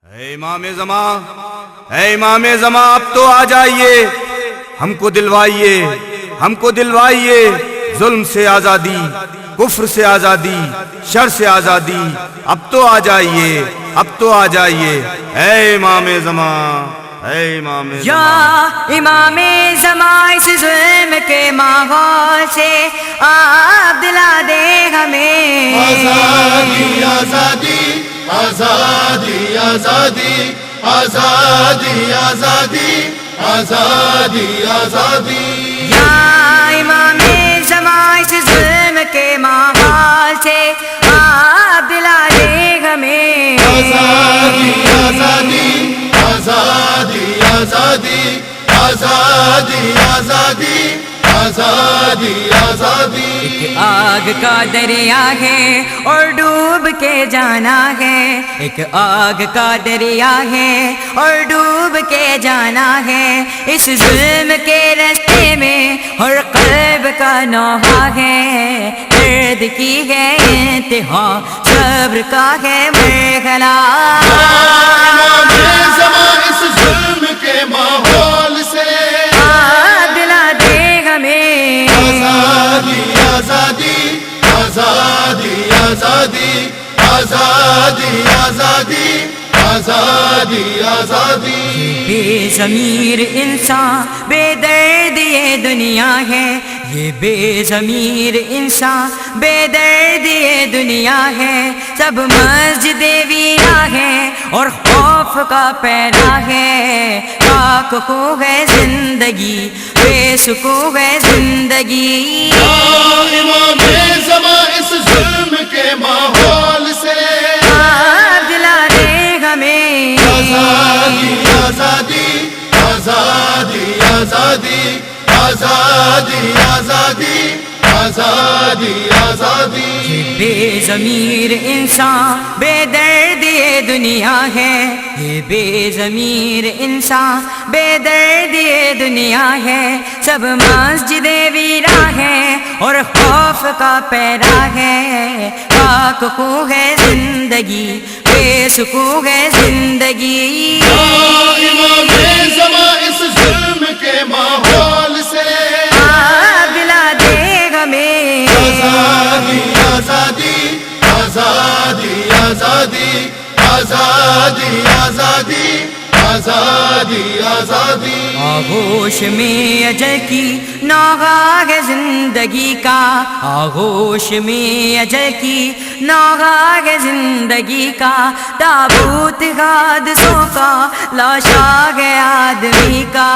اے امام زمان، اے امام زمان، اب تو آ جائیے، ہم کو دلوائیے، ہم کو دلوائیے ظلم سے آزادی، کفر سے آزادی، شر سے آزادی، اب تو آ جائیے، اب تو آ جائیے اے امام زمان، اے امام زمان۔ یا امام زمان، اس ظلم کے ماحول سے آپ دلا دے ہمیں آزادی آزادی آزادی آزادی آزادی آزادی آزادی آزادی۔ یا امام زمان، اس ظلم کے ماحول سے آپ دلا دے ہمیں آزادی آزادی آزادی آزادی آزادی آزادی آزادی آزادی۔ ایک آگ کا دریا ہے اور ڈوب کے جانا ہے، ایک آگ کا دریا ہے اور ڈوب کے جانا ہے، اس ظلم کے راستے میں ہر قلب کا نوحہ ہے، درد کی ہے انتہا، صبر کا ہے مرحلہ۔ امام زمان، اس ظلم کے ماحول سے آپ دلا دے ہمیں آزادی آزادی آزادی آزادی آزادی آزادی آزادی آزادی۔ بے ضمیر انسان بے درد یہ دنیا ہے، یہ بے ضمیر انسان بے درد یہ دنیا ہے، سب مسجد ویرا ہے اور خوف کا پیرا ہے، خاک کو ہے زندگی، بے سکون ہے زندگی۔ امام زمان، اس ظلم کے ماحول سے آپ دلا دے ہمیں آزادی آزادی آزادی آزادی آزادی آزادی آزادی آزادی۔ بے ضمیر انسان بے درد یہ دنیا ہے، یہ بے ضمیر انسان بے درد یہ دنیا ہے، سب مسجد ویرا ہے اور خوف کا پیرا ہے، خاک کو ہے زندگی، بے سکون ہے زندگی۔ امام زمان، اس ظلم کے ماحول سے آپ دلا دے ہمیں آزادی آزادی آزادی آزادی آزادی آزادی آزادی آزادی۔ آغوش میں اجل کی نوحہ ہے زندگی کا، آغوش میں اجل کی نوحہ ہے زندگی کا، تابوت حادثوں کا لاشا ہے آدمی کا،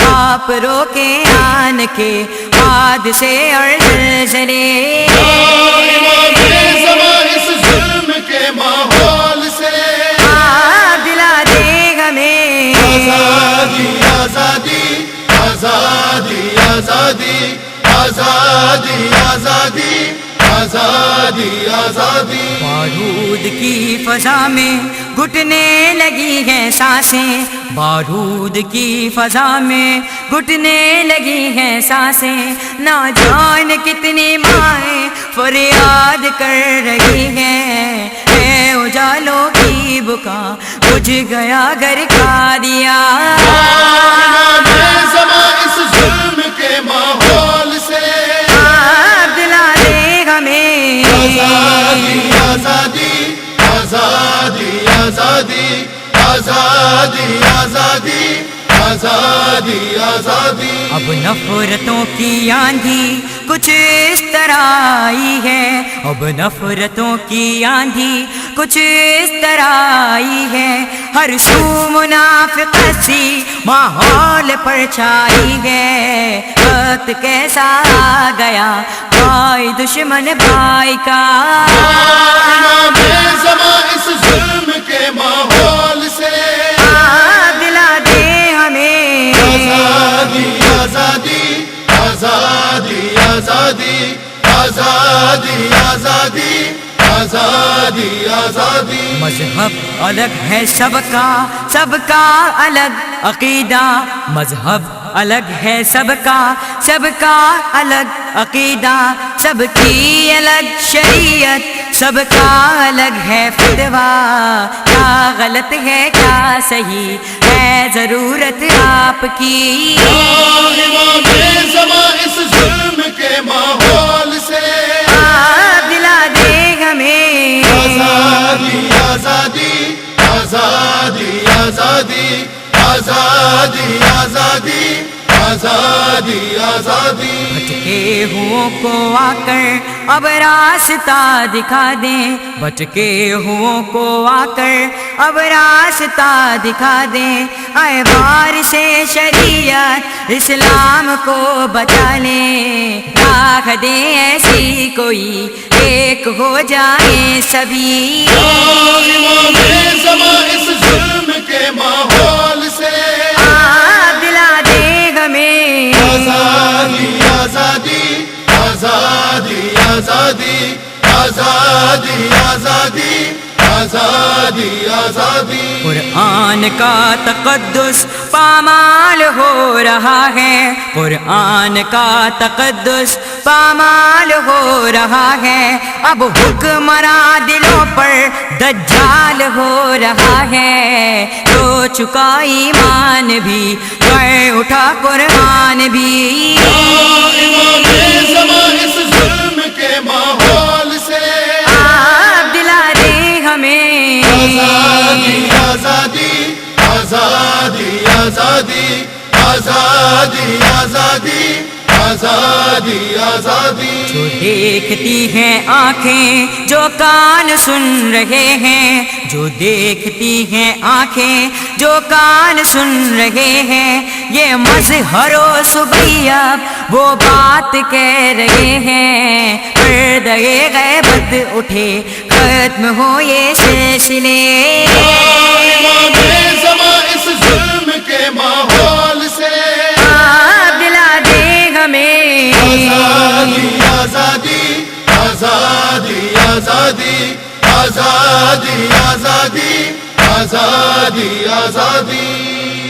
آپ روکے آن کے حادثے اور زلزلے۔ امام زمان، اس ظلم کے ماحول سے آپ دلا دے ہمیں آزادی آزادی آزادی آزادی آزادی آزادی آزادی آزادی۔ بارود کی فضا میں گھٹنے لگی ہیں سانسیں، بارود کی فضا میں گھٹنے لگی ہیں سانسیں، نہ جان کتنی مائیں فریاد کر رہی ہیں، اے اجالوں کی بکا بجھ گیا گھر کا دیا۔ امام زمان، اس ظلم کے ماحول سے آپ دلا دے ہمیں آزادی آزادی آزادی آزادی آزادی آزادی آزادی آزادی۔ اب نفرتوں کی آندھی کچھ اس طرح آئی ہے، اب نفرتوں کی آندھی کچھ اس طرح آئی ہے، ہر سو منافقت سی ماحول پر چھائی ہے، وقت کیسا آ گیا بھائی دشمن بھائی کا۔ امام زمان، اس ظلم کے ماحول سے آپ دلا دے ہمیں آزادی آزادی آزادی آزادی آزادی آزادی آزادی آزادی۔ مذہب الگ ہے سب کا الگ عقیدہ، مذہب الگ ہے سب کا الگ عقیدہ، سب کی الگ شریعت، سب کا الگ ہے فتوا، کیا غلط ہے کیا صحیح ہے ضرورت آپ کی۔ امام زمان اس ظلم کے ماحول سے آپ دلا دے ہمیں آزادی آزادی آزادی آزادی آزادی آزادی آزادی آزادی۔ بچکے ہوں کو آ کر اب راستہ دکھا دیں، بچکے ہوں کو آ کر اب راستہ دکھا دیں، اے بار سے شریعت اسلام کو بچا لیں، راہ دیں ایسی کوئی ایک ہو جائیں سبھی۔ امام زمان اس ظلم کے ماحول سے آپ دلا دیں ہمیں آزادی آزادی آزادی آزادی آزادی آزادی آزادی آزادی۔ قرآن کا تقدس پامال ہو رہا ہے، قرآن کا تقدس پامال ہو رہا ہے، اب حکمراں دلوں پر دجال ہو رہا ہے، تو چکا ایمان بھی کر اٹھا قرآن بھی۔ امام زمان اس ظلم کے ماحول سے آپ دلا دیں ہمیں آزادی آزادی آزادی آزادی آزادی آزادی آزادی آزادی۔ جو دیکھتی ہیں آنکھیں جو کان سن رہے ہیں، جو دیکھتی ہیں آنکھیں جو کان سن رہے ہیں، یہ مظہر و صبیب وہ بات کہہ رہے ہیں، پردہ غیبت اٹھے ختم ہو یہ سلسلے۔ امام زمان اس ظلم کے ماحول سے آپ دلا دیں ہمیں آزادی آزادی آزادی آزادی آزادی آزادی آزادی آزادی۔